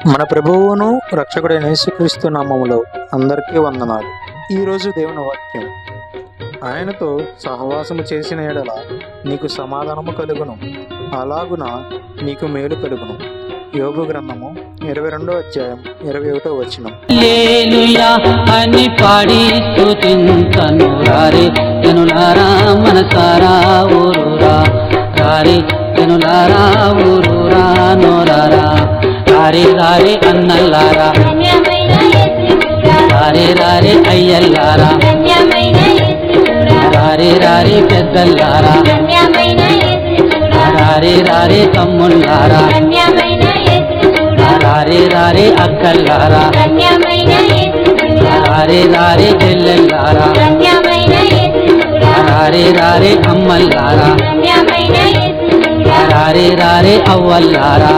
మన ప్రభువును రక్షకుడైన యేసుక్రీస్తు నామములో అందరికీ వందనాలు. ఈరోజు దేవుని వాక్యం, ఆయనతో సహవాసము చేసిన ఎడల నీకు సమాధానము కలుగును, అలాగున నీకు మేలు కలుగును. యోబు గ్రంథము 22వ అధ్యాయం 21వ వచనం. హల్లెలూయా అని పాడి స్తుతించను రారే జనులారా, మనసారా ఊరురా రారే జనులారా, ఊరురా నోరారా, రారే రారే అన్నల్లారా, రారే రారే అయ్యల్లారా, రారే రారే పెద్దల్లారా, రారే రారే తమ్ముళ్ళారా, రారే రారే అక్కల్లారా, రారే రారే చెల్లెల్లారా, రారే రారే అమ్మల్లారా, రారే రారే అవ్వల్లారా.